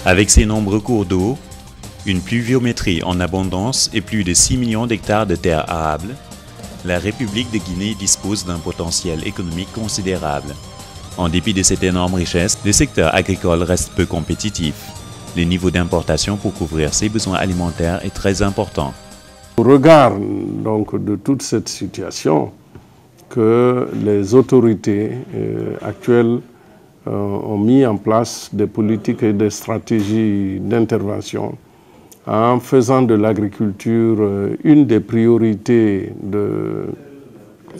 Avec ses nombreux cours d'eau, une pluviométrie en abondance et plus de 6 millions d'hectares de terres arables, la République de Guinée dispose d'un potentiel économique considérable. En dépit de cette énorme richesse, le secteur agricole reste peu compétitif. Le niveau d'importation pour couvrir ses besoins alimentaires est très important. Au regard donc, de toute cette situation, que les autorités actuelles ont mis en place des politiques et des stratégies d'intervention en faisant de l'agriculture une des priorités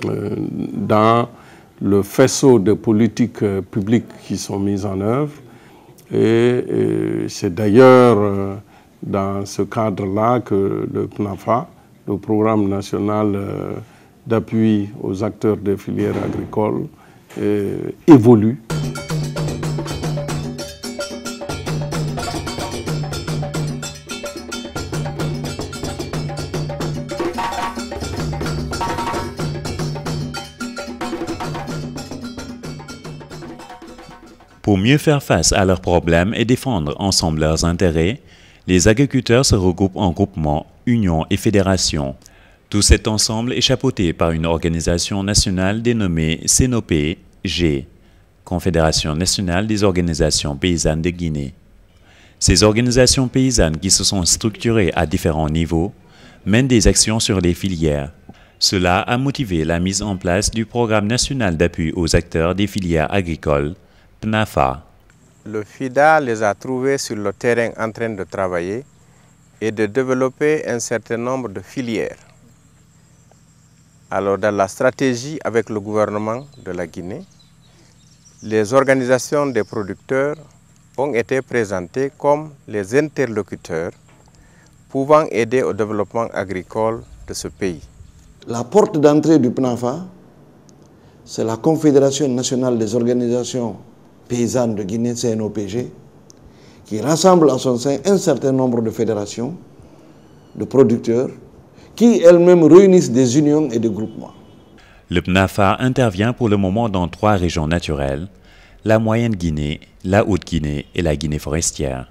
dans le faisceau de politiques publiques qui sont mises en œuvre. Et c'est d'ailleurs dans ce cadre-là que le PNAFA, le Programme national d'appui aux acteurs des filières agricoles, évolue. Pour mieux faire face à leurs problèmes et défendre ensemble leurs intérêts, les agriculteurs se regroupent en groupements, unions et fédérations. Tout cet ensemble est chapeauté par une organisation nationale dénommée CNOP-G, Confédération nationale des organisations paysannes de Guinée. Ces organisations paysannes qui se sont structurées à différents niveaux mènent des actions sur les filières. Cela a motivé la mise en place du Programme national d'appui aux acteurs des filières agricoles, PNAFA. Le FIDA les a trouvés sur le terrain en train de travailler et de développer un certain nombre de filières. Alors dans la stratégie avec le gouvernement de la Guinée, les organisations des producteurs ont été présentées comme les interlocuteurs pouvant aider au développement agricole de ce pays. La porte d'entrée du PNAFA, c'est la Confédération nationale des organisations paysannes de Guinée, CNOPG, qui rassemble en son sein un certain nombre de fédérations, de producteurs, qui elles-mêmes réunissent des unions et des groupements. Le PNAFA intervient pour le moment dans 3 régions naturelles, la Moyenne Guinée, la Haute Guinée et la Guinée forestière.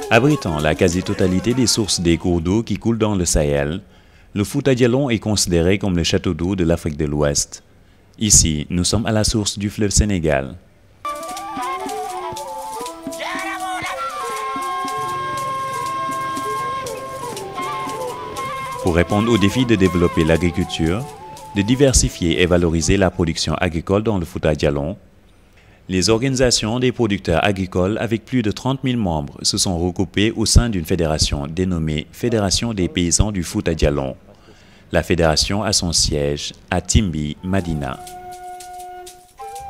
Abritant la quasi-totalité des sources des cours d'eau qui coulent dans le Sahel, le Fouta Djallon est considéré comme le château d'eau de l'Afrique de l'Ouest. Ici, nous sommes à la source du fleuve Sénégal. Pour répondre au défi de développer l'agriculture, de diversifier et valoriser la production agricole dans le Fouta Djallon, les organisations des producteurs agricoles avec plus de 30 000 membres se sont regroupées au sein d'une fédération dénommée Fédération des paysans du Fouta Djallon. La fédération a son siège à Timbi, Madina.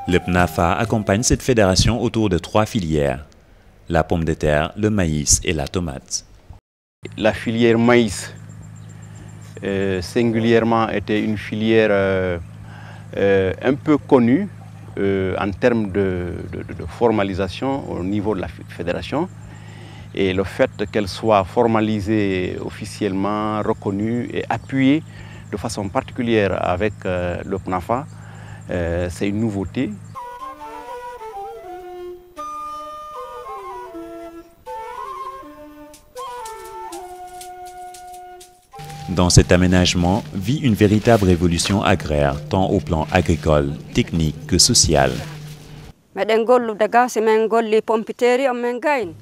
Le PNAFA accompagne cette fédération autour de 3 filières, la pomme de terre, le maïs et la tomate. La filière maïs, singulièrement, était une filière un peu connue en termes de formalisation au niveau de la fédération. Et le fait qu'elle soit formalisée officiellement, reconnue et appuyée de façon particulière avec le PNAFA, c'est une nouveauté. Dans cet aménagement vit une véritable révolution agraire, tant au plan agricole, technique que social.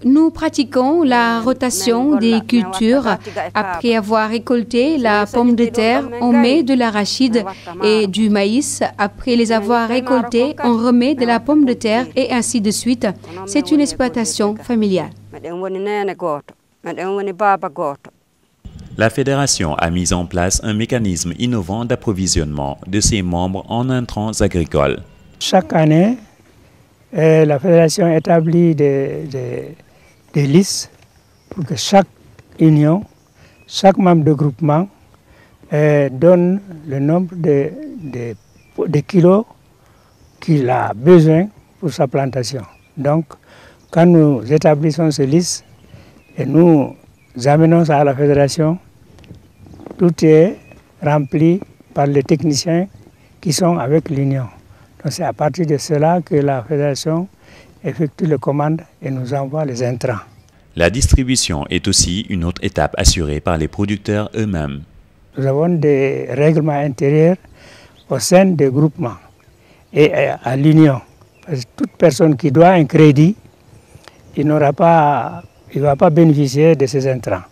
Nous pratiquons la rotation des cultures. Après avoir récolté la pomme de terre, on met de l'arachide et du maïs. Après les avoir récoltés, on remet de la pomme de terre et ainsi de suite. C'est une exploitation familiale. La fédération a mis en place un mécanisme innovant d'approvisionnement de ses membres en intrants agricoles. Chaque année, la fédération établit des listes pour que chaque union, chaque membre de groupement donne le nombre de kilos qu'il a besoin pour sa plantation. Donc, quand nous établissons ces listes, Et nous amenons ça à la fédération. Tout est rempli par les techniciens qui sont avec l'Union. Donc c'est à partir de cela que la fédération effectue les commandes et nous envoie les intrants. La distribution est aussi une autre étape assurée par les producteurs eux-mêmes. Nous avons des règlements intérieurs au sein des groupements et à l'Union. Parce que toute personne qui doit un crédit, il ne va pas bénéficier de ces intrants.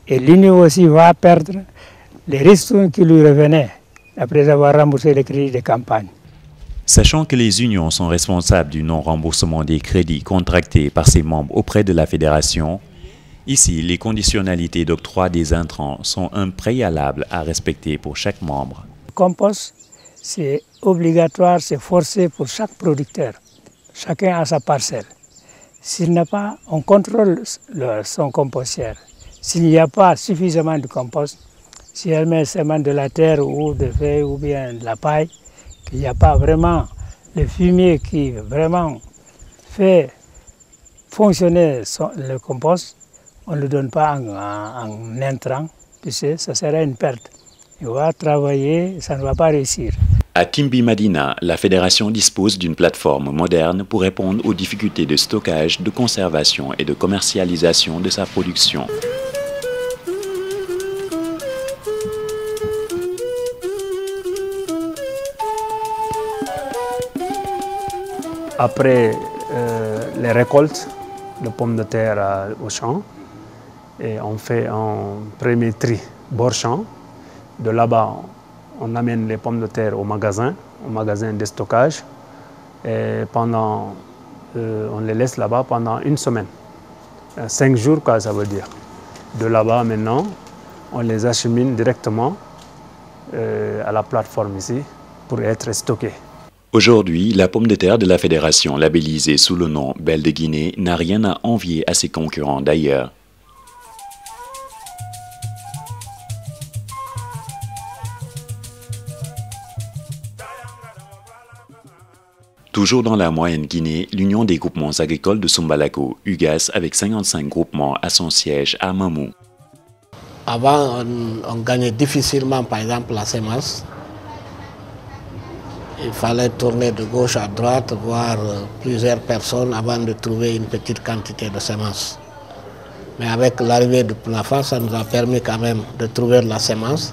Et l'Union aussi va perdre les risques qui lui revenaient après avoir remboursé les crédits de campagne. Sachant que les unions sont responsables du non-remboursement des crédits contractés par ses membres auprès de la fédération, ici, les conditionnalités d'octroi des intrants sont un préalable à respecter pour chaque membre. Le compost, c'est obligatoire, c'est forcé pour chaque producteur. Chacun a sa parcelle. S'il n'a pas, on contrôle son compostière. S'il n'y a pas suffisamment de compost, si elle met seulement de la terre ou de feuilles ou bien de la paille, qu'il n'y a pas vraiment le fumier qui vraiment fait fonctionner le compost, on ne le donne pas en intrant, puisque ça sera une perte. Il va travailler, ça ne va pas réussir. À Timbi Madina, la fédération dispose d'une plateforme moderne pour répondre aux difficultés de stockage, de conservation et de commercialisation de sa production. Après les récoltes de pommes de terre au champ, et on fait un premier tri bord champ. De là-bas, on amène les pommes de terre au magasin de stockage. Et on les laisse là-bas pendant une semaine. 5 jours, quoi, ça veut dire. De là-bas, maintenant, on les achemine directement à la plateforme ici pour être stockés. Aujourd'hui, la pomme de terre de la fédération labellisée sous le nom Belle de Guinée n'a rien à envier à ses concurrents d'ailleurs. Toujours dans la moyenne Guinée, l'Union des groupements agricoles de Sumbalako, UGAS, avec 55 groupements, a son siège à Mamou. Avant, on gagnait difficilement, par exemple, la semence. Il fallait tourner de gauche à droite, voir plusieurs personnes avant de trouver une petite quantité de semences. Mais avec l'arrivée du PNAFA, ça nous a permis quand même de trouver de la semence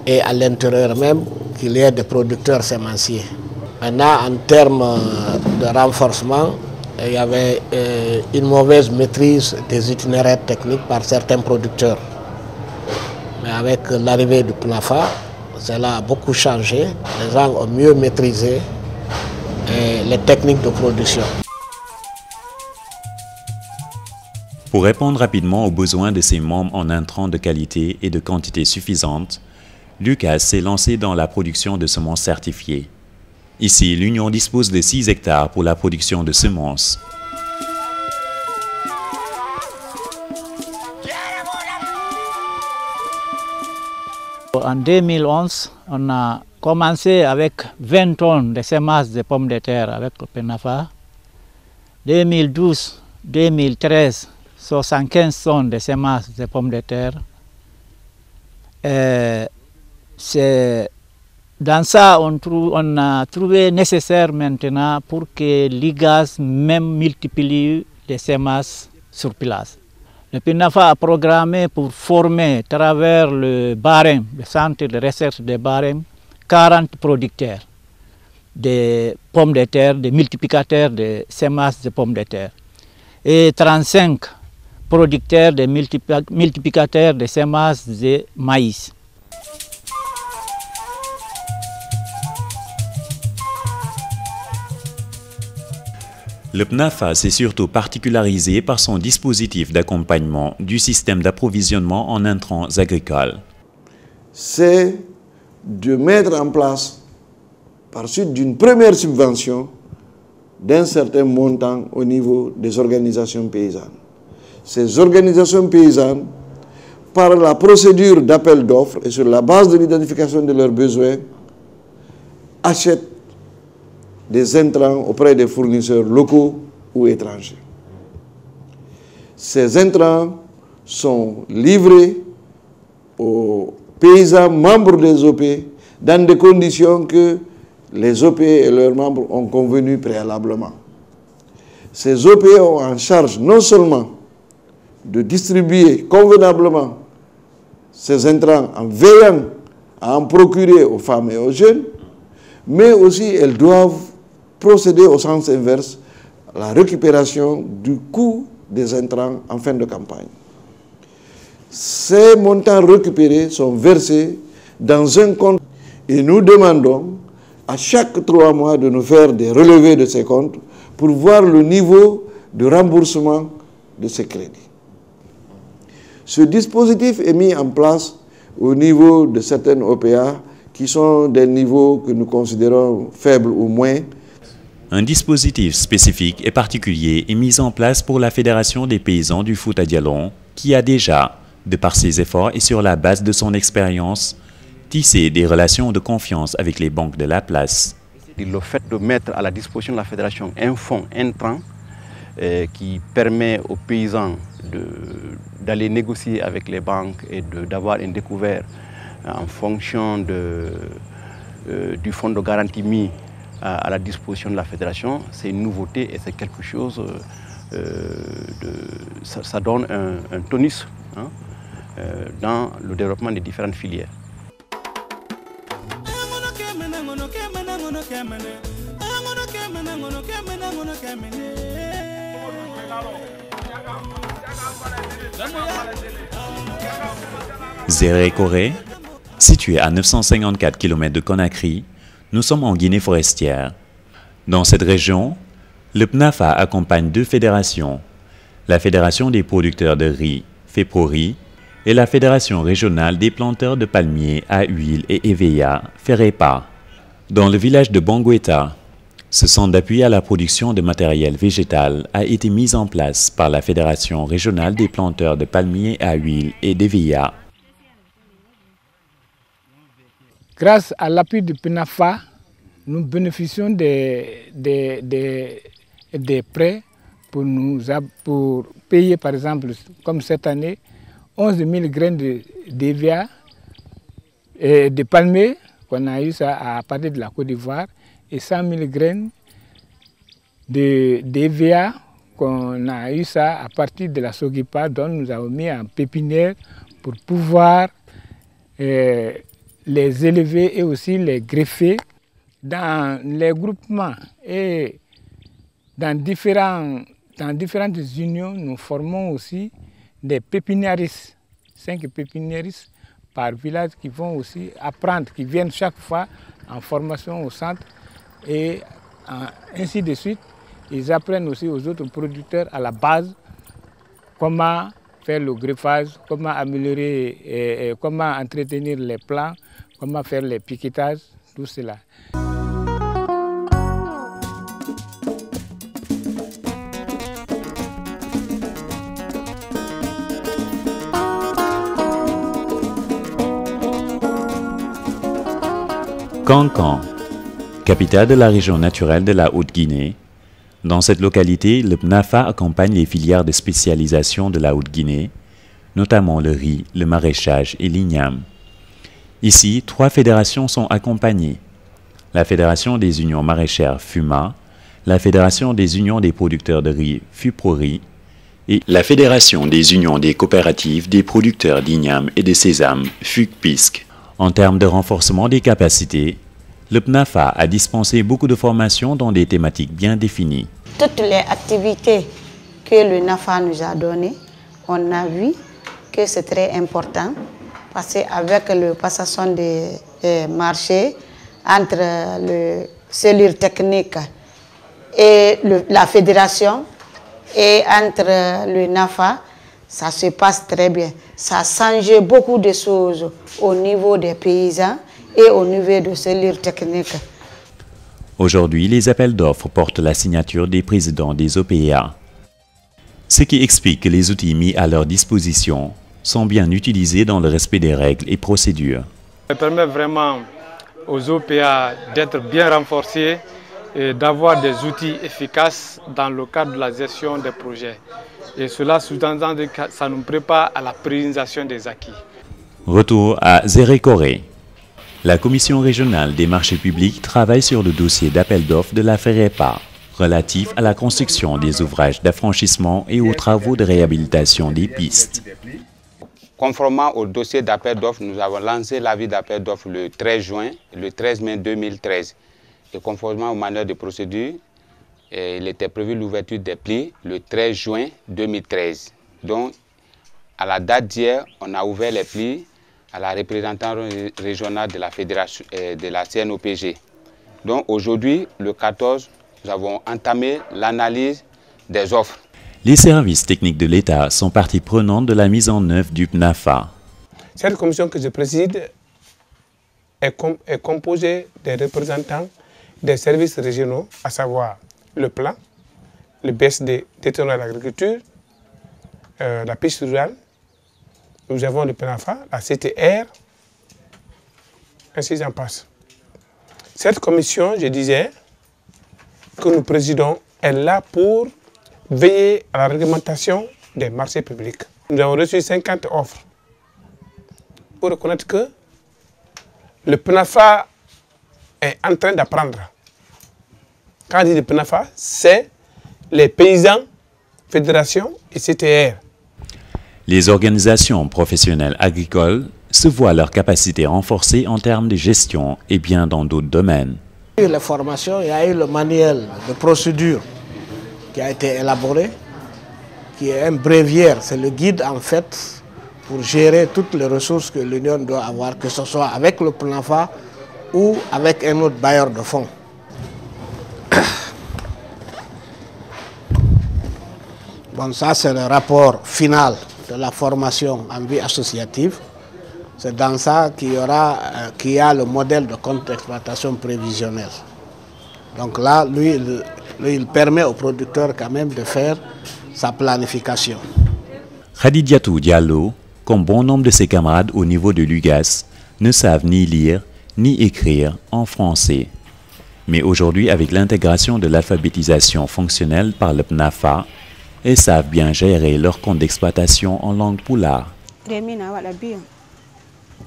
et à l'intérieur même qu'il y ait des producteurs sémenciers. Maintenant, en termes de renforcement, il y avait une mauvaise maîtrise des itinéraires techniques par certains producteurs. Mais avec l'arrivée du PNAFA, cela a beaucoup changé. Les gens ont mieux maîtrisé les techniques de production. Pour répondre rapidement aux besoins de ses membres en intrants de qualité et de quantité suffisante, l'UGAS s'est lancé dans la production de semences certifiées. Ici, l'Union dispose de 6 hectares pour la production de semences. En 2011, on a commencé avec 20 tonnes de semences de pommes de terre avec le PNAFA. 2012, 2013, 75 tonnes de semences de pommes de terre. Dans ça, on a trouvé nécessaire maintenant pour que l'IGAS même multiplie les semences sur place. Le PNAFA a programmé pour former à travers le Barème, le centre de recherche de Barème, 40 producteurs de pommes de terre, des multiplicateurs de semences de pommes de terre, et 35 producteurs de multiplicateurs de semences de maïs. Le PNAFA s'est surtout particularisé par son dispositif d'accompagnement du système d'approvisionnement en intrants agricoles. C'est de mettre en place, par suite d'une première subvention, d'un certain montant au niveau des organisations paysannes. Ces organisations paysannes, par la procédure d'appel d'offres et sur la base de l'identification de leurs besoins, achètent des intrants auprès des fournisseurs locaux ou étrangers. ces intrants sont livrés aux paysans membres des OP dans des conditions que les OP et leurs membres ont convenu préalablement. Ces OP ont en charge non seulement de distribuer convenablement ces intrants en veillant à en procurer aux femmes et aux jeunes, mais aussi elles doivent procéder au sens inverse, à la récupération du coût des intrants en fin de campagne. Ces montants récupérés sont versés dans un compte et nous demandons à chaque 3 mois de nous faire des relevés de ces comptes pour voir le niveau de remboursement de ces crédits. Ce dispositif est mis en place au niveau de certaines OPA qui sont des niveaux que nous considérons faibles ou moins. Un dispositif spécifique et particulier est mis en place pour la Fédération des paysans du Fouta Djallon qui a déjà, de par ses efforts et sur la base de son expérience, tissé des relations de confiance avec les banques de la place. Le fait de mettre à la disposition de la Fédération un fonds intrant qui permet aux paysans d'aller négocier avec les banques et d'avoir un découvert en fonction du fonds de garantie mis à la disposition de la Fédération, c'est une nouveauté et c'est quelque chose, ça donne un tonus dans le développement des différentes filières. Zéré Koré, situé à 954 km de Conakry, nous sommes en Guinée forestière. Dans cette région, le PNAFA accompagne 2 fédérations, la Fédération des producteurs de riz, FEPRORI, et la Fédération régionale des planteurs de palmiers à huile et EVEA, FEREPA. Dans le village de Bangueta, ce centre d'appui à la production de matériel végétal a été mis en place par la Fédération régionale des planteurs de palmiers à huile et d'EVEA. Grâce à l'appui du PNAFA, nous bénéficions des prêts pour payer, par exemple, comme cette année, 11 000 graines d'EVA et de palmiers qu'on a eu ça à partir de la Côte d'Ivoire et 100 000 graines d'EVA qu'on a eu ça à partir de la Sogipa, dont nous avons mis en pépinière pour pouvoir les élever et aussi les greffer dans les groupements et dans différentes unions. Nous formons aussi des pépiniéristes, 5 pépiniéristes par village qui vont aussi apprendre, qui viennent chaque fois en formation au centre et ainsi de suite. Ils apprennent aussi aux autres producteurs à la base comment faire le greffage, comment améliorer, comment entretenir les plants, comment faire les piquetages, tout cela. Kankan, capitale de la région naturelle de la Haute-Guinée. Dans cette localité, le PNAFA accompagne les filières de spécialisation de la Haute-Guinée, notamment le riz, le maraîchage et l'igname. Ici, 3 fédérations sont accompagnées. La Fédération des unions maraîchères FUMA, la Fédération des unions des producteurs de riz FUPRORI et la Fédération des unions des coopératives des producteurs d'igname et de sésame FUCPISC. En termes de renforcement des capacités, le PNAFA a dispensé beaucoup de formations dans des thématiques bien définies. Toutes les activités que le NAFA nous a données, on a vu que c'est très important parce qu'avec le passation des marchés entre le cellule technique et la fédération et entre le NAFA, ça se passe très bien. Ça a changé beaucoup de choses au niveau des paysans et au niveau de cellules techniques. Aujourd'hui, les appels d'offres portent la signature des présidents des OPA. Ce qui explique que les outils mis à leur disposition sont bien utilisés dans le respect des règles et procédures. Ça permet vraiment aux OPA d'être bien renforcés d'avoir des outils efficaces dans le cadre de la gestion des projets. Et cela sous-entend que ça nous prépare à la pérennisation des acquis. Retour à Zérékoré. La Commission régionale des marchés publics travaille sur le dossier d'appel d'offres de la FEREPA relatif à la construction des ouvrages d'affranchissement et aux travaux de réhabilitation des pistes. Conformément au dossier d'appel d'offres, nous avons lancé l'avis d'appel d'offres le 13 mai 2013. Et conformément aux manières de procédure, il était prévu l'ouverture des plis le 13 juin 2013. Donc, à la date d'hier, on a ouvert les plis à la représentante régionale de la fédération de la CNOPG. Donc aujourd'hui, le 14, nous avons entamé l'analyse des offres. Les services techniques de l'État sont partie prenante de la mise en œuvre du PNAFA. Cette commission que je préside est composée des représentants des services régionaux, à savoir le plan, le BSD détenant l'agriculture, la pêche rurale. Nous avons le PNAFA, la CTR, ainsi j'en passe. Cette commission, je disais, que nous présidons, est là pour veiller à la réglementation des marchés publics. Nous avons reçu 50 offres pour reconnaître que le PNAFA est en train d'apprendre. Quand on dit le PNAFA, c'est les paysans, fédérations et CTR. Les organisations professionnelles agricoles se voient leur capacité renforcée en termes de gestion et bien dans d'autres domaines. Il y a eu les formations, il y a eu le manuel de procédure qui a été élaboré, qui est un bréviaire, c'est le guide en fait pour gérer toutes les ressources que l'Union doit avoir, que ce soit avec le PNAFA ou avec un autre bailleur de fonds. Bon, ça c'est le rapport final de la formation en vie associative. C'est dans ça qu'il y a le modèle de compte d'exploitation prévisionnel. Donc là, lui, il permet au producteur quand même de faire sa planification. Khadidiatou Diallo, comme bon nombre de ses camarades au niveau de l'UGAS, ne savent ni lire ni écrire en français. Mais aujourd'hui, avec l'intégration de l'alphabétisation fonctionnelle par le PNAFA, ils savent bien gérer leur compte d'exploitation en langue poulard.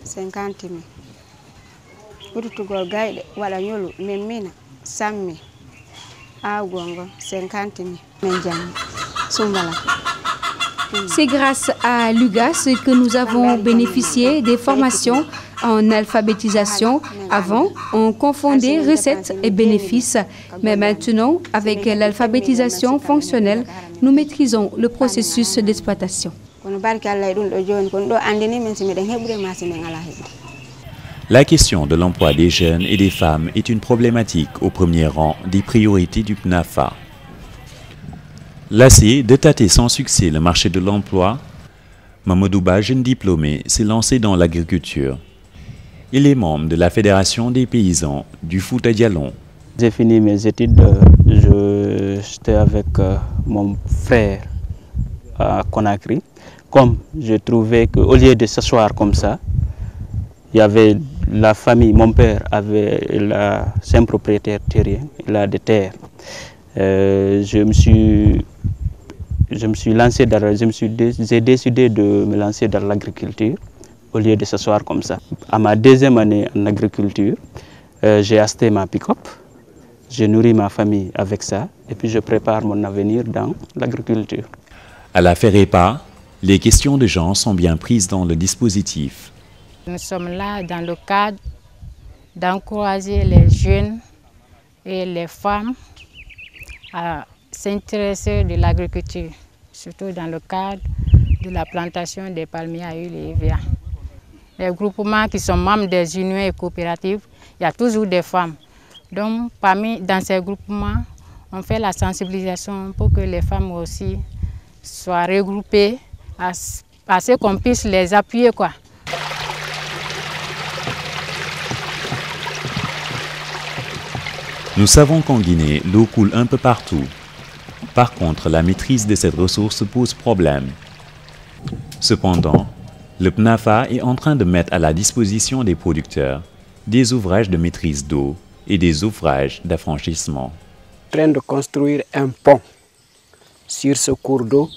50 000. Urutugol gaide wala nyolu memina sammi agongo 50 000. C'est grâce à l'UGAS que nous avons bénéficié des formations en alphabétisation. Avant, on confondait recettes et bénéfices. Mais maintenant, avec l'alphabétisation fonctionnelle, nous maîtrisons le processus d'exploitation. La question de l'emploi des jeunes et des femmes est une problématique au premier rang des priorités du PNAFA. Lassé de tâter sans succès le marché de l'emploi, Mamadouba, jeune diplômé, s'est lancé dans l'agriculture. Il est membre de la Fédération des paysans du Fouta Djallon. J'ai fini mes études, j'étais avec mon frère à Conakry. Comme je trouvais qu'au lieu de s'asseoir comme ça, il y avait la famille, mon père c'est un propriétaire terrien, il a des terres. J'ai décidé de me lancer dans l'agriculture au lieu de s'asseoir comme ça. À ma deuxième année en agriculture, j'ai acheté ma pick-up, j'ai nourri ma famille avec ça et puis je prépare mon avenir dans l'agriculture. À la FEREPA, les questions de genre sont bien prises dans le dispositif. Nous sommes là dans le cadre d'encourager les jeunes et les femmes à s'intéresser de l'agriculture, surtout dans le cadre de la plantation des palmiers à huile et EVA. Les groupements qui sont membres des unions et coopératives, il y a toujours des femmes. Donc, dans ces groupements, on fait la sensibilisation pour que les femmes aussi soient regroupées, à ce qu'on puisse les appuyer, quoi. Nous savons qu'en Guinée, l'eau coule un peu partout. Par contre, la maîtrise de cette ressource pose problème. Cependant, le PNAFA est en train de mettre à la disposition des producteurs des ouvrages de maîtrise d'eau et des ouvrages d'affranchissement. train de construire un pont sur ce cours d'eau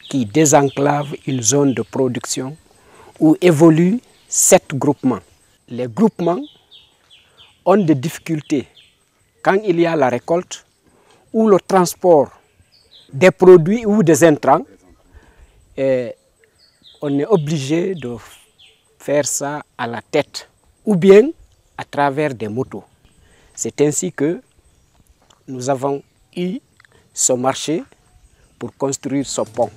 qui désenclave une zone de production où évoluent 7 groupements. Les groupements ont des difficultés quand il y a la récolte ou le transport des produits ou des intrants. Et on est obligé de faire ça à la tête ou bien à travers des motos. C'est ainsi que nous avons eu ce marché pour construire ce pont.